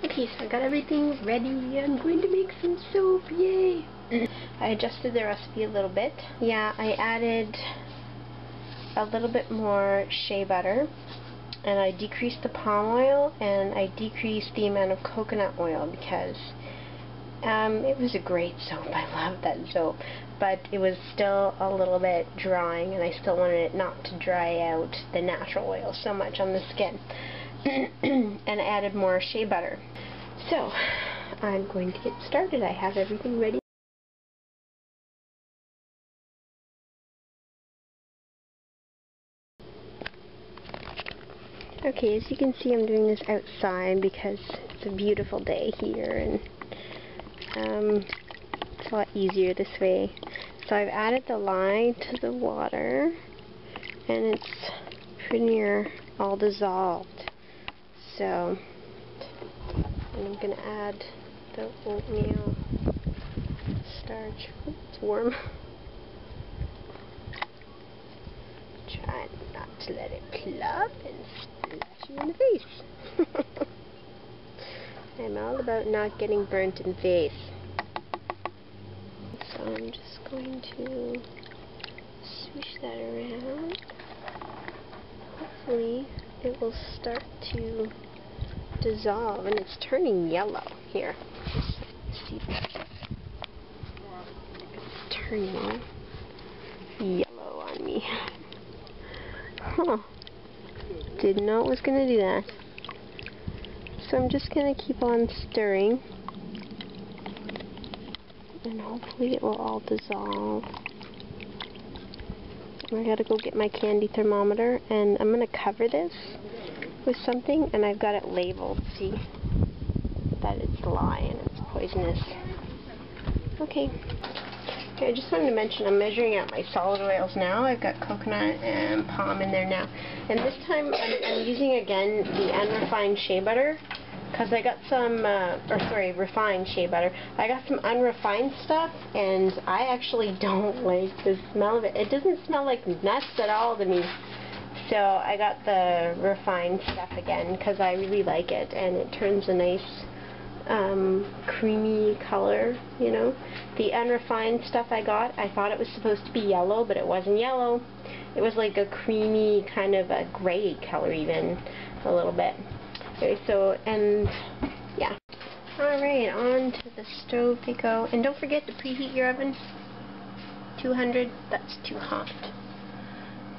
Okay, so I got everything ready. I'm going to make some soap. Yay! I adjusted the recipe a little bit. Yeah, I added a little bit more shea butter, and I decreased the palm oil, and I decreased the amount of coconut oil because it was a great soap. I love that soap, but it was still a little bit drying, and I still wanted it not to dry out the natural oil so much on the skin. And I added more shea butter. So I'm going to get started. I have everything ready. Okay, as you can see, I'm doing this outside because it's a beautiful day here, and it's a lot easier this way. So I've added the lye to the water, and it's pretty near all dissolved. So, and I'm going to add the oatmeal starch. Oops, it's warm. Try not to let it plop and splash you in the face. I'm all about not getting burnt in the face. So I'm just going to swish that around. Hopefully it will start to dissolve, and it's turning yellow here. See that? It's turning yellow on me. Huh. Didn't know it was going to do that. So I'm just going to keep on stirring, and hopefully it will all dissolve. I gotta go get my candy thermometer, and I'm going to cover this with something, and I've got it labeled. See that it's lye and it's poisonous. Okay. I just wanted to mention I'm measuring out my solid oils now. I've got coconut and palm in there now. And this time I'm using again the unrefined shea butter, because I got some, refined shea butter. I got some unrefined stuff, and I actually don't like the smell of it. It doesn't smell like nuts at all to me. So I got the refined stuff again because I really like it, and it turns a nice creamy color, you know. The unrefined stuff I got, I thought it was supposed to be yellow, but it wasn't yellow. It was like a creamy, kind of a gray color even, a little bit. Okay, so, and yeah. Alright, on to the stove they go. And don't forget to preheat your oven. 200, that's too hot.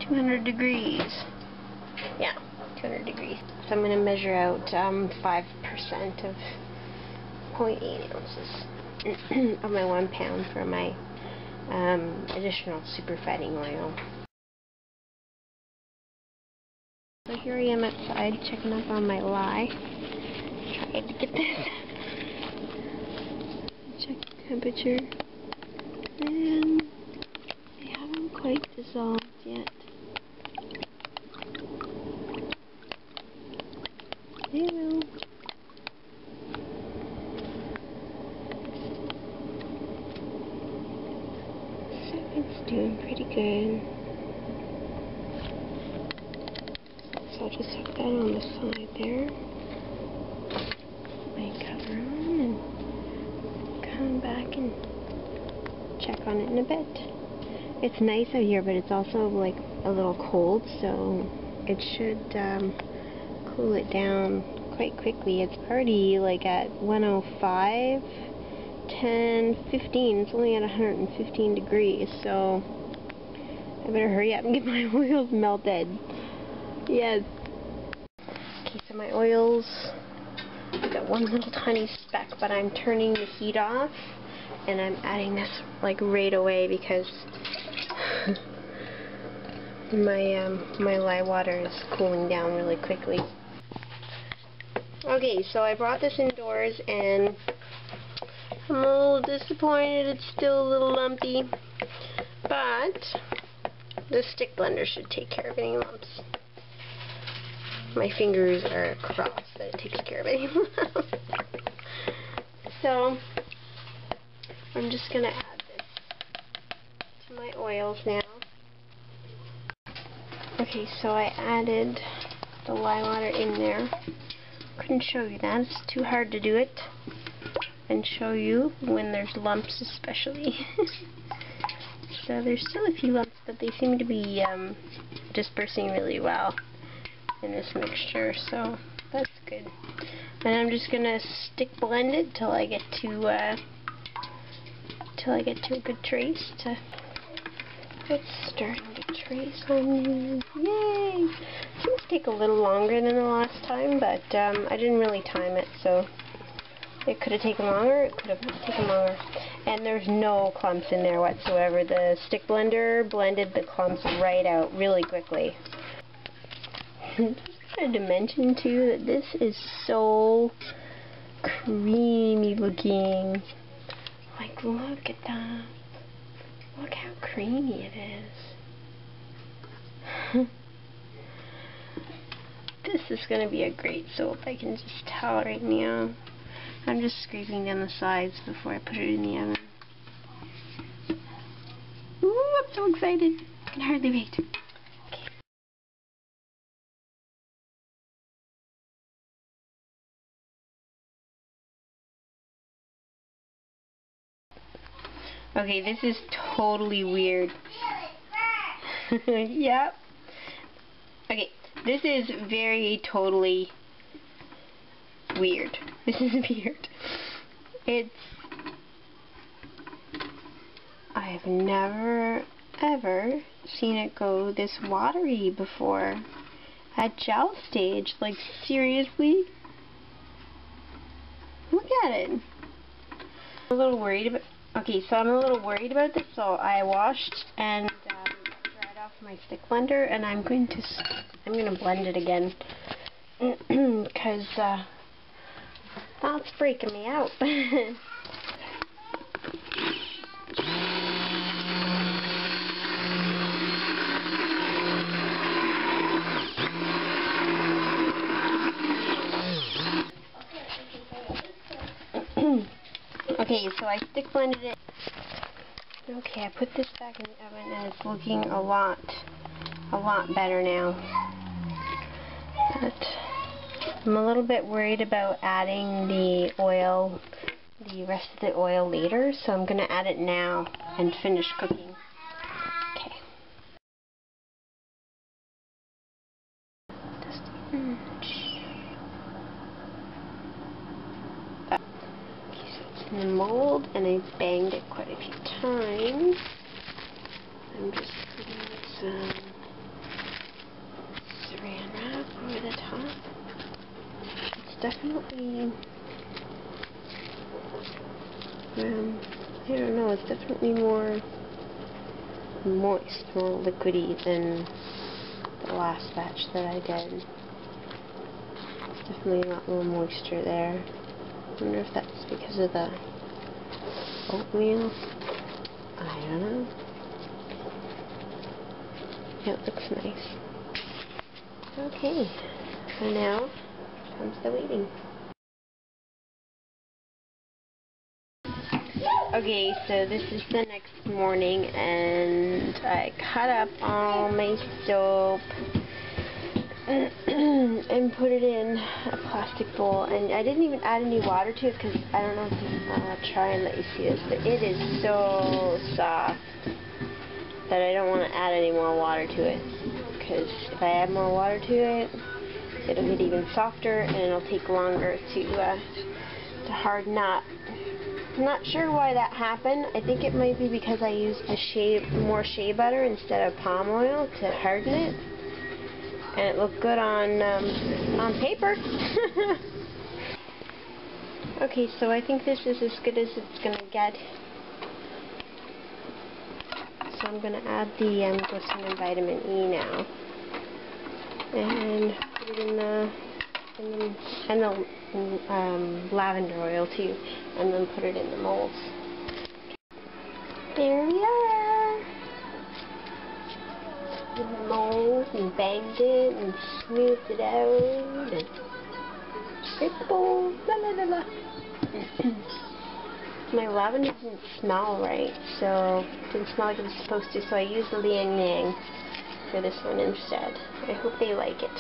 200 degrees. Yeah, 200 degrees. So I'm going to measure out 5% of 0.8 ounces of my 1 pound for my additional super fattening oil. So here I am outside checking up on my lye. Trying to get this. Check the temperature. And they haven't quite dissolved yet. They will. It's doing pretty good. So I'll just hook that on the side there. My cover on and come back and check on it in a bit. It's nice out here, but it's also like a little cold, so it should cool it down quite quickly. It's already like at 105. 10, 15, it's only at 115 degrees, so I better hurry up and get my oils melted. Yes. Okay, so my oils, I've got one little tiny speck, but I'm turning the heat off, and I'm adding this like right away because my lye water is cooling down really quickly. Okay, so I brought this indoors, and I'm a little disappointed. It's still a little lumpy, but the stick blender should take care of any lumps. My fingers are crossed that it takes care of any lumps. So I'm just going to add this to my oils now. Okay, so I added the lye water in there. couldn't show you that. It's too hard to do it and show you when there's lumps especially. So there's still a few lumps, but they seem to be dispersing really well in this mixture, so that's good. And I'm just gonna stick blend it till I get to a good trace. It's starting to trace on me. Yay! It's going to take a little longer than the last time, but I didn't really time it, so it could have taken longer, it could have not taken longer. And there's no clumps in there whatsoever. The stick blender blended the clumps right out really quickly. Just wanted to mention too that this is so creamy looking. Like, look at that. Look how creamy it is. This is going to be a great soap, I can just tell right now. I'm just scraping down the sides before I put it in the oven. Ooh, I'm so excited. I can hardly wait. Okay, this is totally weird. Yep. Okay, this is very totally weird. This is weird. I've never ever seen it go this watery before. At gel stage, like seriously? Look at it. I'm a little worried about. Okay, so I'm a little worried about this, so I washed and dried off my stick blender, and I'm going to blend it again because that's freaking me out. Okay, so I stick blended it. Okay, I put this back in the oven and it's looking a lot better now. But I'm a little bit worried about adding the oil, the rest of the oil later, so I'm going to add it now and finish cooking. Okay. In the mold, and I banged it quite a few times. I'm just putting some saran wrap over the top. It's definitely, I don't know, it's definitely more moist, more liquidy than the last batch that I did. There's definitely a lot more moisture there. I wonder if that's because of the oatmeal. I don't know. Yeah, it looks nice. Okay, so now comes the waiting. Okay, so this is the next morning, and I cut up all my soap and put it in a plastic bowl, and I didn't even add any water to it because I don't know if I'll try and let you see this, but it is so soft that I don't want to add any more water to it, because if I add more water to it, it'll get even softer and it'll take longer to harden up. I'm not sure why that happened. I think it might be because I used more shea butter instead of palm oil to harden it. And it looked good on paper. Okay, so I think this is as good as it's going to get. So I'm going to add the glycerin and vitamin E now. And put it in the lavender oil too. And then put it in the molds. There we are. In the mold and banged it and smoothed it out and scribbled, la la la la. My lavender didn't smell right, so it didn't smell like it was supposed to, so I used the Liang Liang for this one instead. I hope they like it.